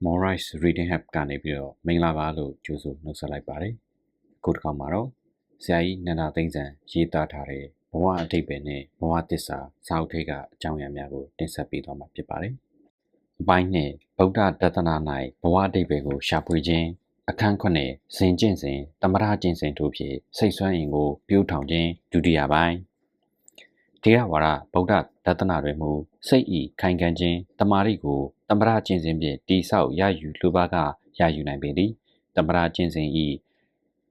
Morise Reading Hub ကနေပြီးတော့မင်္ဂလာပါလို့ကြိုဆိုနှုတ်ဆက်လိုက်ပါတယ်။ခုတစ်ခါမှာတော့ဆရာကြီးနန္ဒာသိန်းစံရေးသားထားတဲ့ဘဝအဓိပ္ပာယ်နဲ့ဘဝတစ္ဆာစာအုပ်ထိပ်ကအကြောင်းအရာများကိုတင်ဆက်ပေးသွားမှာဖြစ်ပါတယ်။အပိုင်းနဲ့ဗုဒ္ဓဒသနာ၌ဘဝအဓိပ္ပာယ်ကိုရှာဖွေခြင်းအခန်း9ဇင်ကျင့်စဉ်တမရကျင့်စဉ်တို့ဖြင့်စိတ်ဆွမ်းအင်ကိုပြိုးထောင်ခြင်းဒုတိယပိုင်းထေရဝါဒဗုဒ္ဓဒသနာတွင်မူစိတ်ဤခိုင်ခံ့ခြင်းတမာရိကိုတမရကျင့်စဉ်ဖြင့်တိဆောက်ရယူလိုပါကရယူနိုင်ပေသည်တမရကျင့်စဉ်ဤ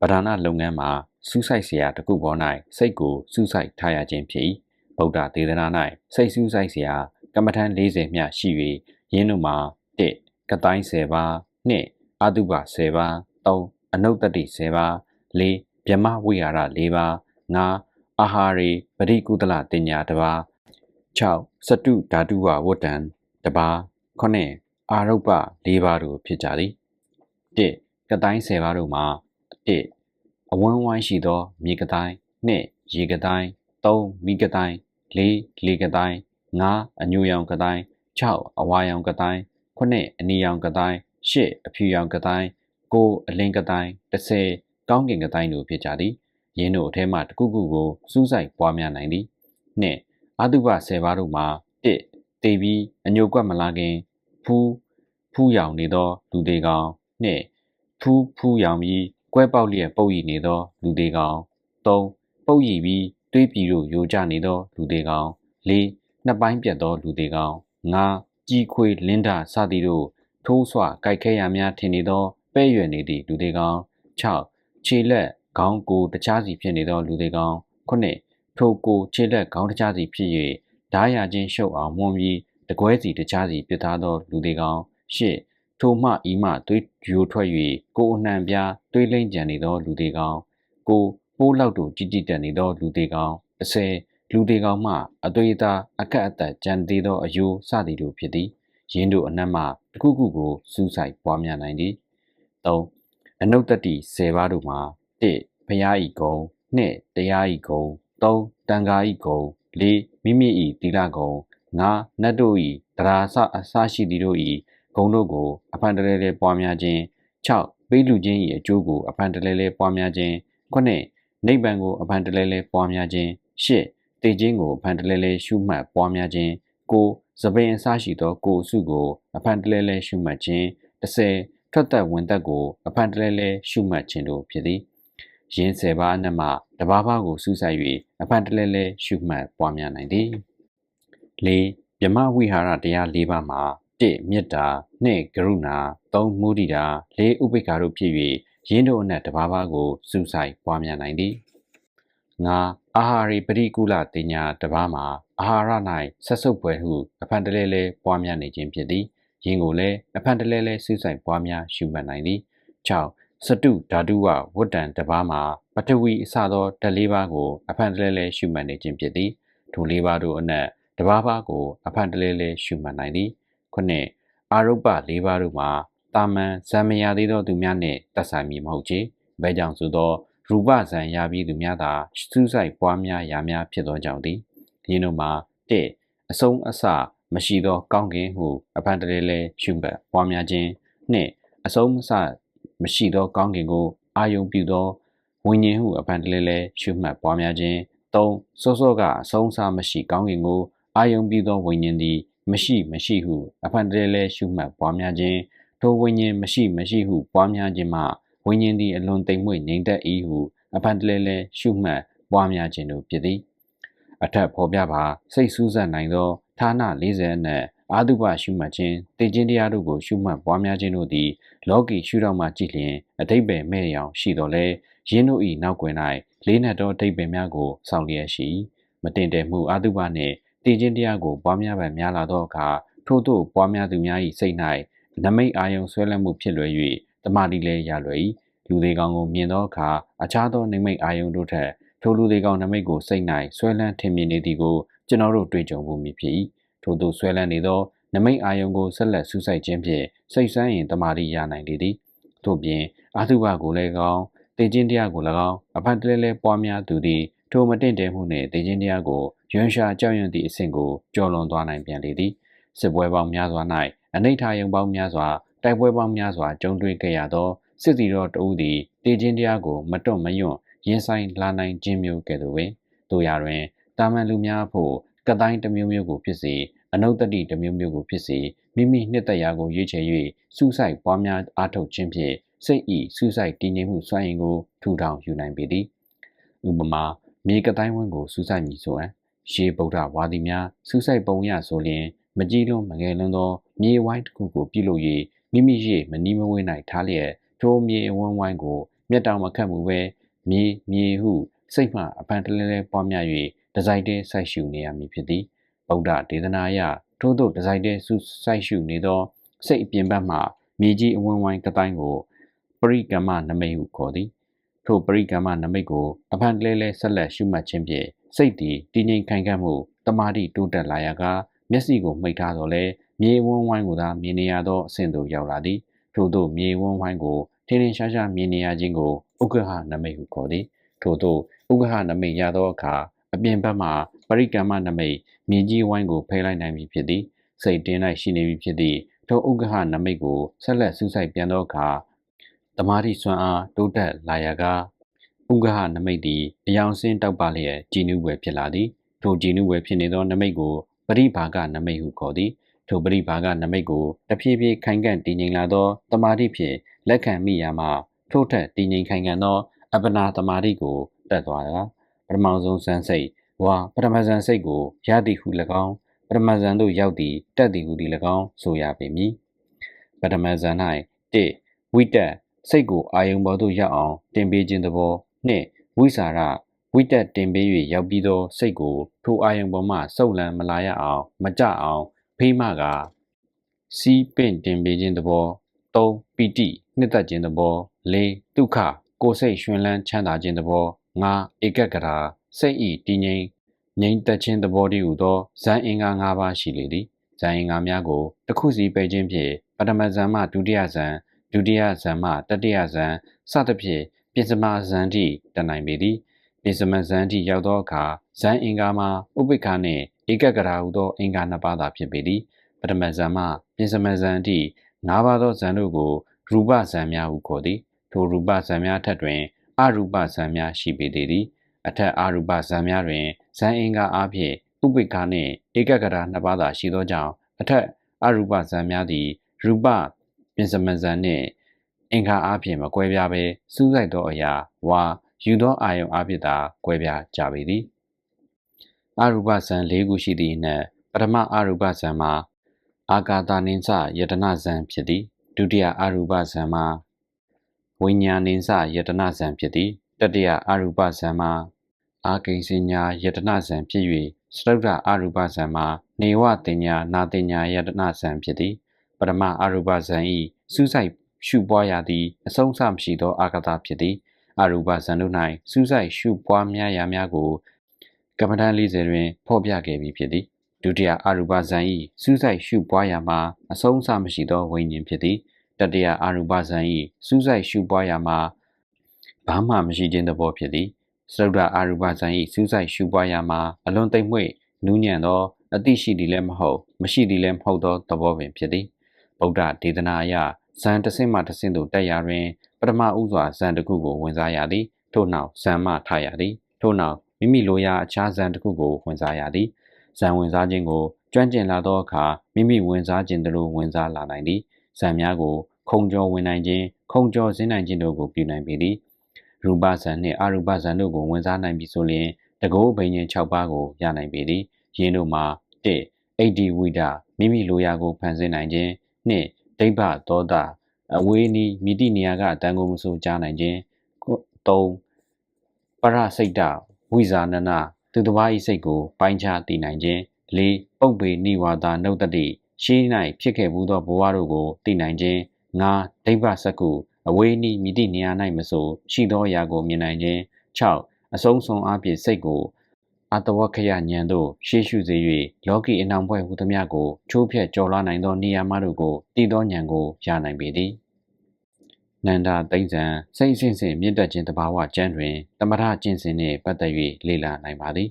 ပဓာနာလုပ်ငန်းမှာစူးစိုက်เสียတစ်ခုပေါ်၌စိတ်ကိုစူးစိုက်ထားရခြင်းဖြစ်၏ဗုဒ္ဓဒေသနာ၌စိတ်စူးစိုက်เสียကမ္မထံ40မျှရှိ၍ယင်းတို့မှာ1ကတိုင်း10ပါး2အာတုပ10ပါး3အနုတ္တတိ10ပါး4ဗျမဝိဟာရ4ပါး5အာဟာရေပရိကုသလတင်ညာတစ်ပါး6စတုဓာတုဝဝတ္တံတစ်ပါး9အာရုပ4ပါးတို့ဖြစ်ကြသည်1ကတိုင်း10ပါးတို့မှာ1အဝန်းဝိုင်းရှိသောမြေကတိုင်း2ရေကတိုင်း3မိကတိုင်း4လေကတိုင်း5အညိုရောင်ကတိုင်း6အဝါရောင်ကတိုင်း9အနီရောင်ကတိုင်း10အဖြူရောင်ကတိုင်း9အလင်းကတိုင်း10ကောင်းကင်ကတိုင်းတို့ဖြစ်ကြသည်ယင်းတို့အထဲမှတစ်ခုခုကိုစူးစိုက်ပွားများနိုင်သည်2အာတုပ10ပါးတို့မှာ1တေပြီးအညိုကွက်မလာခင်ဖူးရောင်နေသောလူသေးကောင်2ဖူးရောင်ပြီးကွဲပေါက်လျက်ပုတ်ရည်နေသောလူသေးကောင်3ပုတ်ရည်ပြီးတွေးပြီးတို့ယိုကျနေသောလူသေးကောင်4နှစ်ပိုင်းပြတ်သောလူသေးကောင်5ကြီးခွေလင်းဒစသည်တို့ထိုးဆွကြိုက်ခဲရများထင်နေသောပဲ့ရွယ်နေသည့်လူသေးကောင်6ခြေလက်ခေါင်းကိုတခြားစီဖြစ်နေသောလူသေးကောင်9ထိုကိုခြေလက်ခေါင်းတခြားစီဖြစ်၍ဓာရချင်းရှုပ်အောင်မှုန်ပြီးတကွဲစီတခြားစီပြစ်သားသောလူသေးကောင်10ထိုမှဤမှသွေးယိုထွက်၍ကိုအနှံပြားသွေးလိမ့်ကြံနေသောလူသေးကောင်ပိုးလောက်တို့ကြီးကြီးတက်နေသောလူသေးကောင်10လူသေးကောင်မှအသွေးသားအခက်အသက်ကြံသေးသောအယိုးစသည်တို့ဖြစ်သည်ယင်းတို့အနက်မှတစ်ခုခုကိုစူးစိုက်ပွားများနိုင်သည်3အနုတ္တတိ10ပါးတို့မှာ1ဘုရားဤဂုံ2တရားဤဂုံ3တန်ခါဤဂုံ4မိမိဤသီလဂုံ5နတ်တို့ဤတရားအစရှိသည်တို့ဤဂုံတို့ကိုအဖန်တလဲလဲပွားများခြင်း6ပေးလူချင်း၏အကျိုးကိုအဖန်တလဲလဲပွားများခြင်း9နိဗ္ဗာန်ကိုအဖန်တလဲလဲပွားများခြင်း10တေခြင်းကိုအဖန်တလဲလဲရှုမှတ်ပွားများခြင်း9သပင်အစရှိသောကိုယ်အစုကိုအဖန်တလဲလဲရှုမှတ်ခြင်း10ထွက်သက်ဝင်သက်ကိုအဖန်တလဲလဲရှုမှတ်ခြင်းတို့ဖြစ်သည်ယင်း10ပါးအနက်မှတပါးပါးကိုစူးစိုက်၍အဖန်တလဲလဲရှုမှတ်ပွားများနိုင်သည်4မြမဝိဟာရတရား4ပါးမှာ1မေတ္တာ2ကရုဏာ3မုဒိတာ4ဥပိ္ပခာတို့ဖြစ်၍ယင်းတို့အနက်တပါးပါးကိုစူးစိုက်ပွားများနိုင်သည်5အာဟာရေပရိကုလတင်ညာတပါးမှာအာဟာရ၌ဆက်စုပ်ပွဲဟုအဖန်တလဲလဲပွားများနေခြင်းဖြစ်သည်ယင်းကိုလည်းအဖန်တလဲလဲစူးစိုက်ပွားများရှုမှတ်နိုင်သည်6စတုဓာတုဝဝတ္တံတပါးမှာပထဝီအစသောဓာတ်၄ပါးကိုအဖန်တလဲလဲရှုမှတ်နေခြင်းဖြစ်သည်ထို၄ပါးတို့အနက်တပါးပါးကိုအဖန်တလဲလဲရှုမှတ်နိုင်သည်9အာရုပ၄ပါးတို့မှာတာမန်ဇံမရသေးသောသူများနှင့်သက်ဆိုင်မည်မဟုတ်ချေဘဲကြောင့်ဆိုသောရူပဇံရပြီးသူများသာစူးစိုက်ပွားများရာများဖြစ်သောကြောင့်သည်ယင်းတို့မှာ1အဆုံးအစမရှိသောကောင်းကင်ဟုအဖန်တလဲလဲရှုမှတ်ပွားများခြင်း2အဆုံးအစမရှိသောကောင်းကင်ကိုအာယုံပြုသောဝိညာဉ်ဟုအဖန်တလဲလဲရှုမှတ်ပွားများခြင်း3စောစောကအဆုံးအစမရှိကောင်းကင်ကိုအာယုံပြုသောဝိညာဉ်သည်မရှိဟုအဖန်တလဲလဲရှုမှတ်ပွားများခြင်းထိုဝိညာဉ်မရှိဟုပွားများခြင်းမှဝိညာဉ်သည်အလွန်တိမ်မွေ့ငြိမ်သက်၏ဟုအဖန်တလဲလဲရှုမှတ်ပွားများခြင်းတို့ဖြစ်သည်အထက်ဖော်ပြပါစိတ်စူးစမ်းနိုင်သောဌာန40အနက်အာတုပရှုမှတ်ခြင်းတေခြင်းတရားတို့ကိုရှုမှတ်ပွားများခြင်းတို့သည်လောကီရှုထောင့်မှကြည့်လျင်အဓိပ္ပာယ်မဲ့ရောင်ရှိတော်လဲယင်းတို့၏နောက်ွယ်၌လေးနက်သောအဓိပ္ပာယ်များကိုဆောင်လျက်ရှိမတင်တယ်မှုအာတုပနှင့်တေခြင်းတရားကိုပွားများပံများလာသောအခါထို့သို့ပွားများသူများ၏စိတ်၌နမိတ်အာယုံဆွဲလန်းမှုဖြစ်လွယ်၍တမာတိလည်းရလွယ်၏လူသေးကောင်ကိုမြင်သောအခါအခြားသောနမိတ်အာယုံတို့ထက်ထိုလူသေးကောင်နမိတ်ကိုစိတ်၌ဆွဲလန်းထင်မြင်နေသည်ကိုကျွန်တော်တို့တွေ့ကြုံမှုမည်ဖြစ်၏ထို့သို့ဆွဲလန်းနေသောနမိတ်အာယုံကိုဆက်လက်စူးစိုက်ခြင်းဖြင့်စိတ်ဆန်းရင်တမာတိရနိုင်လေသည်ထို့ပြင်အာသုဘကိုလည်းကောင်းတေခြင်းတရားကိုလည်းကောင်းအဖန်တလဲလဲပွားများသူသည်ထိုမတင့်တယ်မှုနှင့်တေခြင်းတရားကိုရွံရှာကြောက်ရွံ့သည့်အဆင့်ကိုကျော်လွန်သွားနိုင်ပြန်လေသည်စစ်ပွဲပေါင်းများစွာ၌အနိဋ္ဌာယုံပေါင်းများစွာ တိုက်ပွဲပေါင်းများစွာကြုံတွေ့ခဲ့ရသောစစ်သည်တော်တဦးသည်တေခြင်းတရားကိုမတွန့်မယွန့်ရင်ဆိုင်လာနိုင်ခြင်းမျိုးကဲ့သို့ပင်တို့ရာတွင်တာမန်လူများဖို့ကတိုင်းတစ်မျိုးမျိုးကိုဖြစ်စေအနုတ္တတိတစ်မျိုးမျိုးကိုဖြစ်စေမိမိနှစ်သက်ရာကိုရွေးချယ်၍စူးစိုက်ပွားများအားထုတ်ခြင်းဖြင့်စိတ်ဤစူးစိုက်တည်ငြိမ်မှုစွမ်းအင်ကိုထူထောင်ယူနိုင်ပေသည်ဥပမာမြေကတိုင်းဝန်းကိုစူးစိုက်မည်ဆိုအံရှေးဗုဒ္ဓဝါဒီများစူးစိုက်ပုံရဆိုလျင်မကြီးလွန်းမငယ်လွန်းသောမြေဝိုင်းတစ်ခုကိုပြုလုပ်၍မိမိရှိမနီးမဝေး၌ထားလျက်ထိုမြေအဝန်းဝိုင်းကိုမျက်တောင်မခတ်မှုပဲမြေဟုစိတ်မှအဖန်တလဲလဲပွားများ၍တစိုက်တည်းစိုက်ရှုနေရမည်ဖြစ်သည်ဗုဒ္ဓဒေသနာအရထို့သို့တစိုက်တည်းစိုက်ရှုနေသောစိတ်အပြင်ဘက်မှမြေကြီးအဝန်းဝိုင်းကတိုင်းကိုပရိကမ္မနမိတ်ဟုခေါ်သည်ထိုပရိကမ္မနမိတ်ကိုအဖန်တလဲလဲဆက်လက်ရှုမှတ်ခြင်းဖြင့်စိတ်တည်တည်ငြိမ်ခိုင်ခံ့မှုတမာတိတိုးတက်လာရာကမျက်စိကိုမှိတ်ထားတော့လဲမြေဝန်းဝိုင်းကိုသာမြင်နေရသောအဆင့်သို့ရောက်လာသည်ထို့သောမြေဝန်းဝိုင်းကိုထင်းထင်းရှားရှားမြင်နေရခြင်းကိုဥက္ကဟနမိတ်ဟုခေါ်သည်ထို့သောဥက္ကဟနမိတ်ရသောအခါအပြင်ဘက်မှပရိကမ္မနမိတ်မြေကြီးဝိုင်းကိုဖယ်လိုက်နိုင်ပြီဖြစ်သည်စိတ်တင်း၌ရှိနေပြီဖြစ်သည့်ထိုဥက္ကဟနမိတ်ကိုဆက်လက်စူးစိုက်ပြန်သောအခါတမာတိစွမ်းအားတိုးတက်လာရာကဥက္ကဟနမိတ်သည်အယောင်စင်းတောက်ပလျက်ကြည်နူးွယ်ဖြစ်လာသည်ထိုကြည်နူးွယ်ဖြစ်နေသောနမိတ်ကိုပရိဘာဂနမိတ်ဟုခေါ်သည်ထိုပရိဘာဂနမိတ်ကိုတဖြည်းဖြည်းခိုင်ခံ့တည်ငြိမ်လာသောတမာတိဖြင့်လက်ခံမိရာမှထို့ထက်တည်ငြိမ်ခိုင်ခံ့သောအပ္ပနာတမာတိကိုတက်သွားတာပထမဆုံးဇန်စိတ်ဝါပထမဇန်စိတ်ကိုရသည်ဟု၎င်းပထမဇန်သို့ရောက်သည်တက်သည်ဟုသည်၎င်းဆိုရပေမည်ပထမဇန်၌1ဝိတက်စိတ်ကိုအာယုံပေါ်သို့ရောက်အောင်တင်ပေးခြင်းသဘော2ဝိစာရဝိတက်တင်ပေး၍ရောက်ပြီးသောစိတ်ကိုထိုအာယုံပေါ်မှစုပ်လန်းမလာရအောင်မကြအောင်ဖေးမကစီးပင့်တင်ပေးခြင်းသဘော3ပီတိနှစ်သက်ခြင်းသဘော4ဒုက္ခကိုယ်စိတ်ရွှင်လန်းချမ်းသာခြင်းသဘော5ဧကဂရာစိတ်ဤတည်ငြိမ်သက်ခြင်းသဘောတည်းဟူသောဇန်အင်္ဂါ၅ပါးရှိလေသည်ဇန်အင်္ဂါများကိုတစ်ခုစီပယ်ခြင်းဖြင့်ပထမဇန်မှဒုတိယဇန်ဒုတိယဇန်မှတတိယဇန်စသဖြင့်ပြင်စမဇန်ထိတက်နိုင်ပေသည်ပြင်စမဇန်ထိရောက်သောအခါဇန်အင်္ဂါမှာဥပိ္ပခာနှင့်ဧကဂရာဟူသောအင်္ဂါနှစ်ပါးသာဖြစ်ပေသည်ပထမဇန်မှပြင်စမဇန်ထိ၅ပါးသောဇန်တို့ကိုရူပဇန်များဟုခေါ်သည်ထိုရူပဇန်များထက်တွင်အရူပဇန်များရှိပေသေးသည်အထက်အရူပဇန်များတွင်ဇန်အင်္ဂါအားဖြင့်ဥပိ္ပခာနှင့်ဧကဂရာနှစ်ပါးသာရှိသောကြောင့်အထက်အရူပဇန်များသည်ရူပပြင်စမဇန်နှင့်အင်္ဂါအားဖြင့်မကွဲပြားဘဲစူးစိုက်သောအရာဝါယူသောအာယုံအားဖြင့်သာကွဲပြားကြပေသည်အရူပဇန်၄ခုရှိသည့်အနက်ပထမအရူပဇန်မှာအာကာသနိစ္စယတနာဇန်ဖြစ်သည်ဒုတိယအရူပဇန်မှာဝိညာဉ်နိစ္စယတနာဇန်ဖြစ်သည်တတိယအရူပဇန်မှာအာကိဉ္စညာယတနာဇန်ဖြစ်၍စတုတ္ထအရူပဇန်မှာနေဝတင်ညာနာတင်ညာယတနာဇန်ဖြစ်သည်ပထမအရူပဇန်ဤစူးစိုက်ရှုပွားရသည်အဆုံးအစမရှိသောအာကာသဖြစ်သည်အရူပဇန်တို့၌စူးစိုက်ရှုပွားများရာများကိုကမ္မဋ္ဌာန်း40တွင်ဖော်ပြခဲ့ပြီးဖြစ်သည်ဒုတိယအရူပဇန်ဤစူးစိုက်ရှုပွားရာမှာအဆုံးအစမရှိသောဝိညာဉ်ဖြစ်သည်တတိယအရူပဇန်ဤစူးစိုက်ရှုပွားရာမှာဘာမှမရှိခြင်းသဘောဖြစ်သည်စတုတ္ထအရူပဇန်ဤစူးစိုက်ရှုပွားရာမှာအလွန်သိမ်မွေ့နူးညံ့သောအသိရှိသည်လည်းမဟုတ်မရှိသည်လည်းမဟုတ်သောသဘောပင်ဖြစ်သည်ဗုဒ္ဓဒေသနာအရဇန်တစ်ဆင့်မှတစ်ဆင့်သို့တက်ရာတွင်ပထမဦးစွာဇန်တစ်ခုကိုဝင်စားရသည်ထို့နောက်ဇန်မှထရသည်ထို့နောက်မိမိလိုရာအခြားဇန်တစ်ခုကိုဝင်စားရသည်ဇန်ဝင်စားခြင်းကိုကျွမ်းကျင်လာသောအခါမိမိဝင်စားခြင်းတို့ဝင်စားလာနိုင်သည်ဇန်များကိုခုံကျော်ဝင်နိုင်ခြင်းခုံကျော်ဆင်းနိုင်ခြင်းတို့ကိုပြုနိုင်ပေသည်ရူပဇန်နှင့်အရူပဇန်တို့ကိုဝင်စားနိုင်ပြီဆိုလျှင်တကောဘိညာဉ်6ပါးကိုရနိုင်ပေသည်ယင်းတို့မှာ1အိဋ္ဌိဝိဒမိမိလိုရာကိုဖန်ဆင်းနိုင်ခြင်း2ဒိဗ္ဗသောတာအဝေးနီးမိတိနေရာကအတန်ကိုမဆိုကြားနိုင်ခြင်း3ပရစိတ်တဝိဇာနနသူတစ်ပါး၏စိတ်ကိုပိုင်းခြားသိနိုင်ခြင်း4ပုပ္ပေနိဝါဒနုတ္တိရှင်း၌ဖြစ်ခဲ့မှုသောဘဝတို့ကိုသိနိုင်ခြင်း5ဒိဗ္ဗစကုအဝေးနီးမိတိနေရာ၌မဆိုရှိသောအရာကိုမြင်နိုင်ခြင်း6အဆုံးစွန်အားဖြင့်စိတ်ကိုအတဝခယဉာဏ်သို့ရှေ့ရှုစေ၍လောကီအနှောင်ဖွဲ့ဟူသမျှကိုချိုးဖျက်ကျော်လွှားနိုင်သောနေရာမှတို့ကိုတည်သောဉာဏ်ကိုရနိုင်ပေသည်နန္ဒသိမ့်ဇံစိတ်အစဉ်စဉ်မြင့်တက်ခြင်းတဘာဝကျမ်းတွင်တမထကျင့်စဉ်နှင့်ပတ်သက်၍လေ့လာနိုင်ပါသည်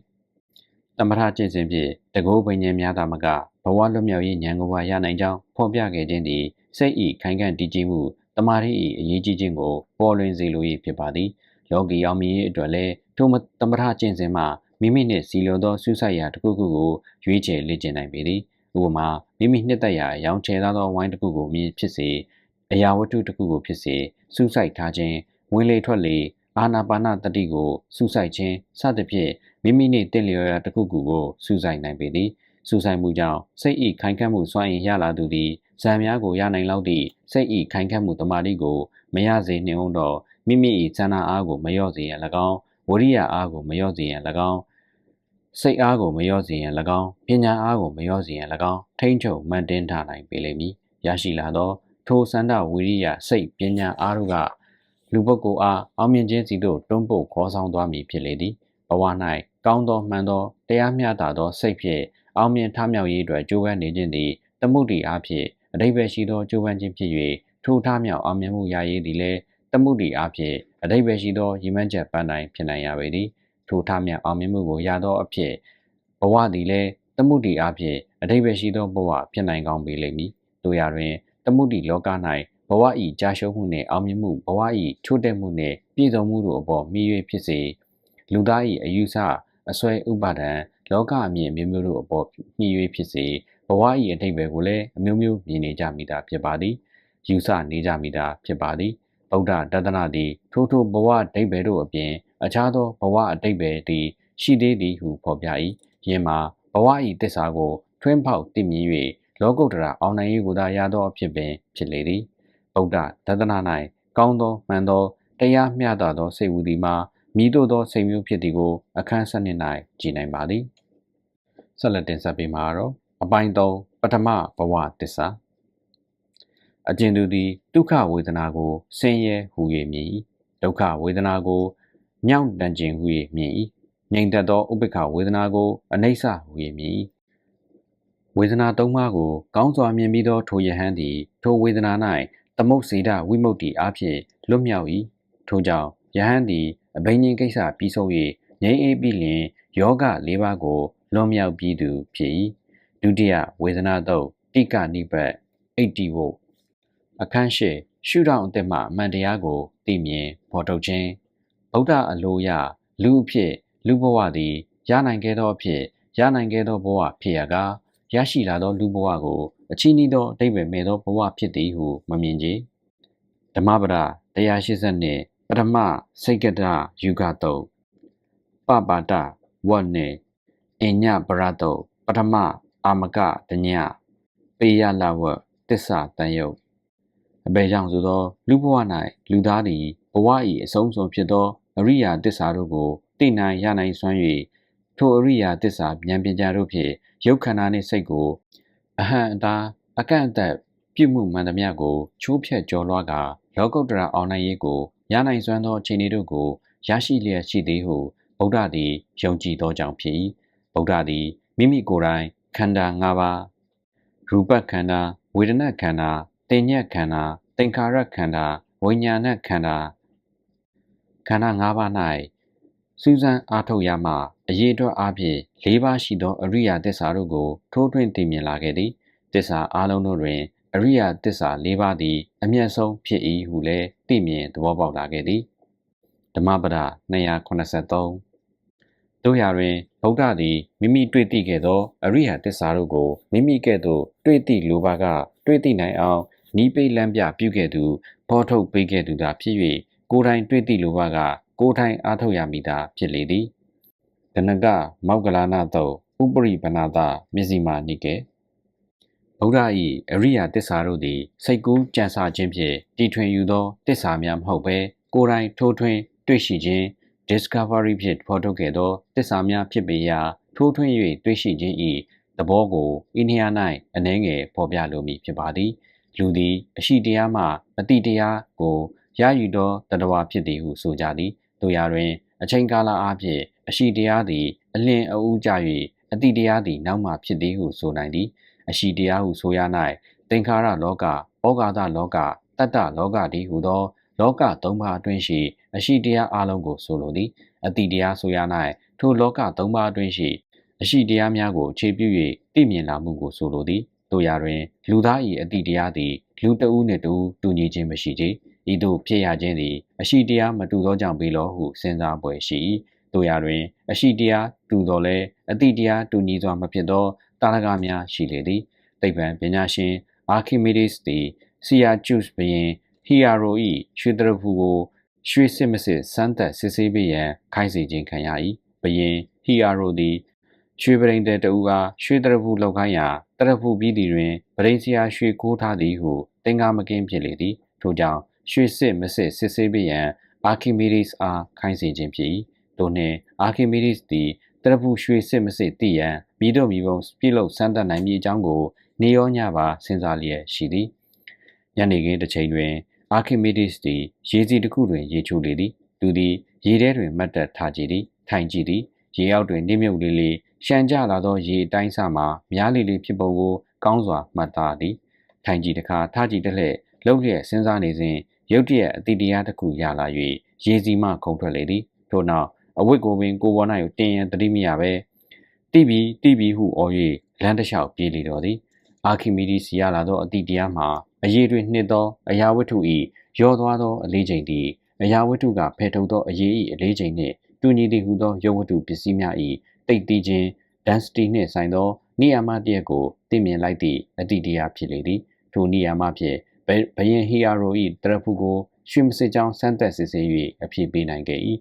တမထကျင့်စဉ်ဖြင့်တကောဘိညာဉ်များသာမက ဘဝလွတ်မြောက်ရေးဉာဏ်ကိုပါရနိုင်ကြောင်းဖော်ပြခဲ့ခြင်းသည်စိတ်ဤခိုင်ခံ့တည်ကြည်မှုတမာရီ၏အရေးကြီးခြင်းကိုပေါ်လွင်စေလို၏ဖြစ်ပါသည်လောကီအောင်မြင်ရေးအတွက်လည်းထိုသမထကျင့်စဉ်မှာမိမိနှင့်စီလိုသောစူးစိုက်ရာတစ်ခုခုကိုရွေးချယ်လေ့ကျင့်နိုင်ပေသည်ဥပမာမိမိနှစ်သက်ရာရောင်ချယ်သောဝိုင်းတစ်ခုကိုမြင်ဖြစ်စေအရာဝတ္ထုတစ်ခုကိုဖြစ်စေစူးစိုက်ထားခြင်းဝင်လေထွက်လေအာနာပါနတတိကိုစူးစိုက်ခြင်းစသဖြင့်မိမိနှင့်တင့်လျော်ရာတစ်ခုခုကိုစူးစိုက်နိုင်ပေသည်စူးစိုက်မှုကြောင့်စိတ်ဤခိုင်ခံ့မှုစွမ်းအင်ရလာသူသည်ဇံများကိုရနိုင်လောက်သည့်စိတ်ဤခိုင်ခံ့မှုတမာတိကိုမရစေနှင့်တော့မိမိ၏ဇဏအားကိုမလျော့စေရန်၎င်းဝရိယအားကိုမလျော့စေရန်၎င်းစိတ်အားကိုမလျော့စေရန်၎င်းပညာအားကိုမလျော့စေရန်၎င်းထိမ့်ချုပ်မှန်တင်ထားနိုင်ပေလိမ့်မည်ရရှိလာသောထိုစန္ဒဝိရိယစိတ်ပညာအားတို့ကလူပုဂ္ဂိုလ်အားအောင်မြင်ခြင်းစီသို့တွန်းပို့ခေါ်ဆောင်သွားမည်ဖြစ်လေသည်ဘဝ၌ကောင်းသောမှန်သောတရားမျှတသောစိတ်ဖြင့်အောင်မြင်ထမြောက်ရေးအတွက်ကြိုးပမ်းနေခြင်းသည်သမုဒ္ဒိအားဖြင့်အဓိပ္ပာယ်ရှိသောကြိုးပမ်းခြင်းဖြစ်၍ထိုထမြောက်အောင်မြင်မှုရရေးသည်လည်းသမုဒ္ဒိအားဖြင့်အဓိပ္ပာယ်ရှိသောရည်မှန်းချက်ပန်းတိုင်ဖြစ်နိုင်ရပေသည်ထိုထမြောက်အောင်မြင်မှုကိုရသောအဖြစ်ဘဝသည်လည်းသမုဒ္ဒိအားဖြင့်အဓိပ္ပာယ်ရှိသောဘဝဖြစ်နိုင်ကောင်းပေလိမ့်မည်တို့ရာတွင်သမုဒ္ဒိလောက၌ဘဝ၏ကြာရှုံးမှုနှင့်အောင်မြင်မှုဘဝ၏ချို့တဲ့မှုနှင့်ပြည်စုံမှုတို့အပေါ်မြည်၍ဖြစ်စေလူသား၏အယူဆအစွဲဥပါဒံလောကအမြင်မျိုးမျိုးတို့အပေါ်မြည်၍ဖြစ်စေဘဝ၏အဓိပ္ပာယ်ကိုလည်းအမျိုးမျိုးမြင်နေကြမိတာဖြစ်ပါသည်ယူဆနေကြမိတာဖြစ်ပါသည်ဗုဒ္ဓတဒနာသည်ထိုဘဝအဓိပ္ပာယ်တို့အပြင်အခြားသောဘဝအဓိပ္ပာယ်သည်ရှိသေးသည်ဟုဖော်ပြ၏ယင်းမှာဘဝ၏သစ္စာကိုထွင်းဖောက်သိမြင်၍လောကုတ္တရာအောင်နိုင်ရေးကိုသာရသောအဖြစ်ပင်ဖြစ်လေသည်ဗုဒ္ဓတဒနာ၌ကောင်းသောမှန်သောတရားမျှတသောစိတ်ဝူသည်မှာမိတို့သောစိတ်မျိုးဖြစ်သည်ကိုအခန်း7၌ကြည်နိုင်ပါသည်ဆက်လက်တင်ဆက်ပေးမှာတော့အပိုင်း3ပထမဘဝသစ္စာအကျဉ်သူသည်ဒုက္ခဝေဒနာကိုဆင်းရဲဟူ၍မြင်၏ဒုက္ခဝေဒနာကိုမြောက်တန်ခြင်းဟူ၍မြင်၏ငြိမ်သက်သောဥပိ္ပခဝေဒနာကိုအနိစ္စဟူ၍မြင်၏ဝေဒနာသုံးပါးကိုကောင်းစွာမြင်ပြီးသောထိုယဟန်သည်ထိုဝေဒနာ၌သမုတ်စေတဝိမု ക്തി အားဖြင့်လွတ်မြောက်၏ထိုကြောင့်ယဟန်သည်အဘိညာဉ်ကိစ္စပြီးဆုံး၍ငြိမ်းအေးပြီးလျှင်ယောဂ၄ပါးကိုလွန်မြောက်ပြီးသူဖြစ်၏ဒုတိယဝေဒနာတုတ်တိကနိပတ်80ဝုတ်အခန်း၈ရှုထောင့်အသက်မှအမှန်တရားကိုသိမြင်ဖော်ထုတ်ခြင်းဗုဒ္ဓအလိုရလူအဖြစ်လူဘဝသည်ရနိုင်ခဲ့သောအဖြစ်ရနိုင်ခဲ့သောဘဝဖြစ်ရကားရရှိလာသောလူဘဝကိုအချီးနှီးသောအဓိပ္ပာယ်မဲ့သောဘဝဖြစ်သည်ဟုမမြင်ကြဓမ္မပဒ182ပထမစိတ်ကတယူဂတုတ်ပပါဒဝတ်နှင့်အညပရတုတ်ပထမအာမကတညပေယလဝတ်တစ္ဆာတန်ယုတ်အဘယ်ကြောင့်ဆိုသောလူဘဝ၌လူသားသည်ဘဝ၏အဆုံးစွန်ဖြစ်သောအရိယာတစ္ဆာတို့ကိုသိနိုင်ရနိုင်စွမ်း၍ထိုအရိယာတစ္ဆာဉာဏ်ပညာတို့ဖြင့်ရုပ်ခန္ဓာနှင့်စိတ်ကိုအဟံအတာအကန့်အသတ်ပြုမှုမှန်သမျှကိုချိုးဖျက်ကျော်လွှားကာလောကုတ္တရာအောင်နိုင်ရေးကိုရနိုင်စွမ်းသောအခြေအနေတို့ကိုရရှိလျက်ရှိသည်ဟုဗုဒ္ဓသည်ယုံကြည်သောကြောင့်ဖြစ်၏ဗုဒ္ဓသည်မိမိကိုယ်တိုင်ခန္ဓာ၅ပါးရူပခန္ဓာဝေဒနာခန္ဓာတင်ညက်ခန္ဓာသင်္ခါရခန္ဓာဝိညာဏခန္ဓာ၅ပါး၌စူးစမ်းအားထုတ်ရမှအရေးအတွက်အားဖြင့်၄ပါးရှိသောအရိယာသစ္စာတို့ကိုထိုးထွင်းသိမြင်လာခဲ့သည်သစ္စာအလုံးတို့တွင်အရိယာသစ္စာ၄ပါးသည်အမျက်ဆုံးဖြစ်၏ဟုလည်းသိမြင်သဘောပေါက်လာခဲ့သည်ဓမ္မပဒ283တို့ရာတွင်ဗုဒ္ဓသည်မိမိတွေ့သိခဲ့သောအရိယာသစ္စာတို့ကိုမိမိကဲ့သို့တွေ့သိလိုပါကတွေ့သိနိုင်အောင်နီးပိတ်လမ်းပြပြုခဲ့သူဖော်ထုတ်ပေးခဲ့သူသာဖြစ်၍ကိုယ်တိုင်တွေ့သိလိုပါကကိုယ်တိုင်အားထုတ်ရမည်သာဖြစ်လေသည်ဒနကမောက္ကလာနတုတ်ဥပရိပနာတမျက်စိမာနိကေဗုဒ္ဓ၏အရိယာသစ္စာတို့သည်စိတ်ကူးကြံစာခြင်းဖြင့်တည်ထွင်ယူသောသစ္စာများမဟုတ်ဘဲကိုယ်တိုင်ထိုးထွင်းတွေ့ရှိခြင်း discovery ဖြင့်ဖော်ထုတ်ခဲ့သောသစ္စာများဖြစ်ပေရာထိုးထွင်း၍တွေ့ရှိခြင်း၏သဘောကိုဤနေရာ၌အနှဲငယ်ဖော်ပြလိုမည်ဖြစ်ပါသည်လူသည်အရှိတရားမှအတိတရားကိုရယူသောတတ္တဝါဖြစ်သည်ဟုဆိုကြသည်တို့ရာတွင်အချိန်ကာလအားဖြင့်အရှိတရားသည်အလင်းအဦးကြ၍အတိတရားသည်နောက်မှဖြစ်သည်ဟုဆိုနိုင်သည်အရှိတရားဟုဆိုရ၌သင်္ခါရလောကဩဃာတလောကတတ္တလောကတည်းဟူသောလောက၃ပါးအတွင်းရှိအရှိတရားအလုံးကိုဆိုလိုသည်အတိတရားဆိုရ၌ထိုလောက၃ပါးအတွင်းရှိ အရှိတရားများကိုအခြေပြု၍သိမြင်လာမှုကိုဆိုလိုသည်တို့ရာတွင်လူသား၏အတိတရားသည်လူတဦးနှင့်တဦးတူညီခြင်းမရှိကြဤသို့ဖြစ်ရခြင်းသည်အရှိတရားမတူသောကြောင့်ပေလောဟုစဉ်းစားပွဲရှိ၏တို့ရာတွင်အရှိတရားတူသောလဲအတိတရားတူညီစွာမဖြစ်သောတာရကများရှိလေသည်သိပ္ပံပညာရှင်အာခိမီဒီစ်သည်ဆီယာကျုစ်ဘုရင်ဟီယာရို၏ရွှေတရဖူကိုရွှေစစ်မစစ်စမ်းသပ်စစ်ဆေးပေးရန်ခိုင်းစေခြင်းခံရ၏ဘုရင်ဟီယာရိုသည်ရွှေပရိန်တဲ့တူကရွှေတရဖူလောက်ခိုင်းရာတရဖူပြီးသည်တွင်ပရိန်စရာရွှေကိုးထားသည်ဟုတင်ကားမကင်းဖြစ်လေသည်ထို့ကြောင့်ရွှေစစ်မစစ်စစ်ဆေးပေးရန်အာခိမီဒီစ်အားခိုင်းစေခြင်းဖြစ်၏တို့နှင့်အာခိမီဒီစ်သည်တရဖူရွှေစစ်မစစ်သိရန်မိတို့မိဘုံပြုလုပ်စမ်းသပ်နိုင်မည်အကြောင်းကိုနေရောညပါစဉ်းစားလျက်ရှိသည်ညနေခင်းတစ်ချိန်တွင်အာခိမီဒီစ်သည်ရေစီတစ်ခုတွင်ရေချိုးလေသည်သူသည်ရေထဲတွင်မတ်တက်ထားကြည့်သည်ထိုင်ကြည့်သည်ရေအောက်တွင်နှိမ့်မြုပ်လေးလေးရှမ်းကျလာသောရေအတိုင်းဆမှများလေးလေးဖြစ်ပုံကိုကောင်းစွာမှတ်သားသည်ထိုင်ကြည့်တစ်ခါထားကြည့်တစ်လှည့်လှုပ်လျက်စဉ်းစားနေစဉ်ရုတ်တရက်အတိတရားတစ်ခုရလာ၍ရေစီမှခုန်ထွက်လေသည်ထို့နောက်အဝတ်ကိုပင်ကိုပေါ်၌တင်ရန်တတိမရပဲတိပြီးဟုအော်၍လမ်းတစ်လျှောက်ပြေးလေတော်သည်အာခိမီဒီစ်ရလာသောအတိတရားမှာအရေးတွင်နှစ်သောအရာဝတ္ထု၏ရောသွားသောအလေးချိန်သည်အရာဝတ္ထုကဖယ်ထုတ်သောအရေး၏အလေးချိန်နှင့်တူညီသည်ဟုသောရုပ်ဝတ္ထုပစ္စည်းများ၏တိတ်တီးခြင်း density နှင့်ဆိုင်သောနိယာမတရက်ကိုသိမြင်လိုက်သည့်အတိတရားဖြစ်လေသည်ထိုနိယာမဖြင့်ဘယင်ဟီယာရို၏တရဖူကိုရွှေမစစ်ကြောင်းစမ်းသပ်စစ်ဆေး၍အဖြစ်ပေးနိုင်ခဲ့၏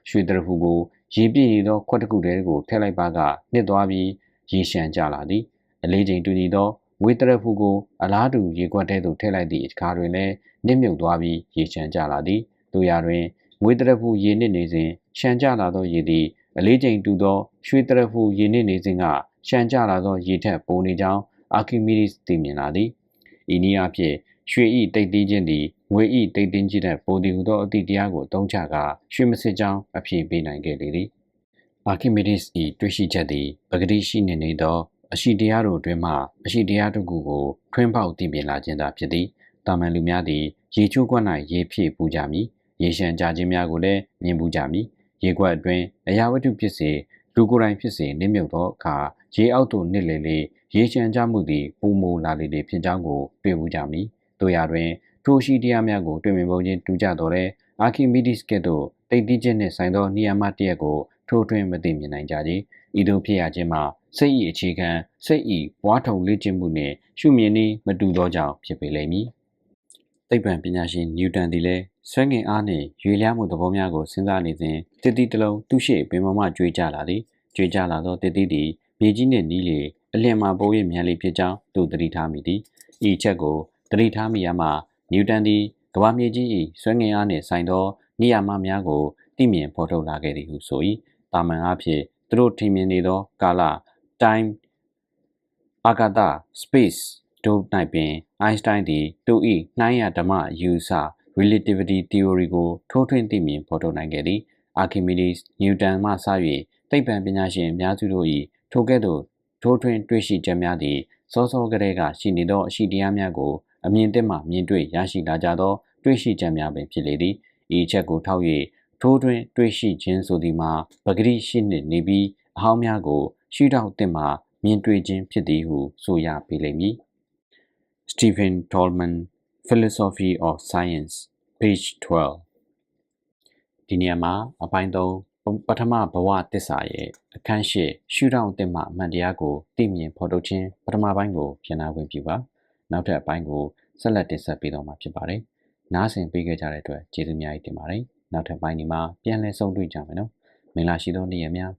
ရွှေတရဖူကိုရေပြည့်နေသောခွက်တစ်ခုတည်းကိုထည့်လိုက်ပါကနှစ်သွားပြီးရေရှမ်းကြလာသည်အလေးချိန်တူညီသောငွေတရဖူကိုအလားတူရေခွက်ထဲသို့ထည့်လိုက်သည့်အခါတွင်လည်းနစ်မြုပ်သွားပြီးရေရှမ်းကြလာသည်တို့ရာတွင်ငွေတရဖူရေနစ်နေစဉ်ရှမ်းကြလာသောရေသည်အလေးချိန်တူသောရွှေတရဖူရေနစ်နေစဉ်ကရှမ်းကြလာသောရေထက်ပိုနေကြောင်းအာခိမီဒီစ်သိမြင်လာသည်ဤနည်းအားဖြင့်ရွှေ၏တိတ်သိခြင်းသည်ငွေ၏တိတ်သိခြင်းထက်ပိုသည်ဟုသောအသည့်တရားကိုသုံးချကာရွှေမစစ်ကြောင်းအဖြစ်ပေးနိုင်ခဲ့လေသည်အာခိမီဒီစ်၏တွေ့ရှိချက်သည်ပဂတိရှိနေသောအရှိတရားတို့တွင်မှအရှိတရားတစ်ခုကိုထွင်းပေါက်သိမြင်လာခြင်းသာဖြစ်သည်တာမန်လူများသည်ရေချိုးကွက်၌ရေဖြည့်ပူကြမည်ရေရှမ်းကြခြင်းများကိုလည်းမြင်ပူကြမည်ရေကွက်အတွင်းအရာဝတ္ထုဖြစ်စေလူကိုယ်တိုင်ဖြစ်စေနစ်မြုပ်သောအခါရေအောက်သို့နစ်လေလေရေရှမ်းကြမှုသည်ပုံမူလာလေလေဖြစ်ကြောင်းကိုတွေ့ပူကြမည်တို့ရာတွင်ထိုရှိတရားများကိုတွေ့မြင်ပုံချင်းတူကြတော်လဲအာခိမီဒီစ်ကဲ့သို့တိတ်တိကျနှင့်ဆိုင်သောနိယာမတရက်ကိုထိုတွင်မသိမြင်နိုင်ကြကြဤသို့ဖြစ်ရခြင်းမှာစိတ်၏အခြေခံစိတ်၏ပွားထုံလေ့ကျင့်မှုနှင့်ရှုမြင်နည်းမတူသောကြောင့်ဖြစ်ပေလိမ့်မည်သိပ္ပံပညာရှင်နျူတန်သည်လည်းဆွဲငင်အားနှင့်ရွေလျားမှုသဘောများကိုစဉ်းစားနေစဉ်တစ်တီတစ်လုံးသူ့ရှေ့ပင်ပေါ်မှကျွေးကြလာသည်ကျွေးကြလာသောတစ်တီသည်မြေကြီးနှင့်နီးလေအလျင်မှပို၍မြန်လေဖြစ်ကြောင်းသူသတိထားမိသည်ဤချက်ကိုသတိထားမိရမှနျူတန်သည်ကမ္ဘာမြေကြီး၏ဆွဲငင်အားနှင့်ဆိုင်သောနေရာများကိုသိမြင်ဖော်ထုတ်လာခဲ့သည်ဟုဆို၏တာမန်အားဖြင့်သူတို့ထင်မြင်နေသောကာလ time အာကာသ space တို့၌ပင်အိုင်းစတိုင်းသည်သူ၏နှိုင်းရဓမ္မယူဆ relativity theory ကိုထိုးထွင်းသိမြင်ဖော်ထုတ်နိုင်ခဲ့သည်အာခိမီဒီစ်နျူတန်မှစ၍သိပ္ပံပညာရှင်အများစုတို့၏ထိုကဲ့သို့ထိုးထွင်းတွေ့ရှိချက်များသည်စောစောကတည်းကရှိနေသောအရှိတရားများကိုအမြင်သစ်မှမြင်တွေ့ရရှိလာကြသောတွေ့ရှိချက်များပင်ဖြစ်လေသည်ဤချက်ကိုထောက်၍ထိုးထွင်းတွေ့ရှိခြင်းဆိုသည်မှာပဂတိရှိနှင့်နေပြီးအဟောင်းများကိုရှုထောင့်သစ်မှမြင်တွေ့ခြင်းဖြစ်သည်ဟုဆိုရပေလိမ့်မည် Stephen Tolman Philosophy of Science page 12ဒီနေရာမှာအပိုင်း3ပထမဘဝသစ္စာရဲ့အခန်း၈ရှုထောင့်သစ်မှအမှန်တရားကိုသိမြင်ဖော်ထုတ်ခြင်းပထမပိုင်းကိုပြန်နာခွင့်ပြုပါနောက်ထပ်အပိုင်းကိုဆက်လက်တင်ဆက်ပေးတော့မှာဖြစ်ပါတယ်နားဆင်ပေးခဲ့ကြတဲ့အတွက်ကျေးဇူးများတင်ပါတယ်နောက်ထပ်ပိုင်းဒီမှာပြန်လည်ဆုံတွေ့ကြမယ်နော်မင်္ဂလာရှိသောနေ့ရက်များ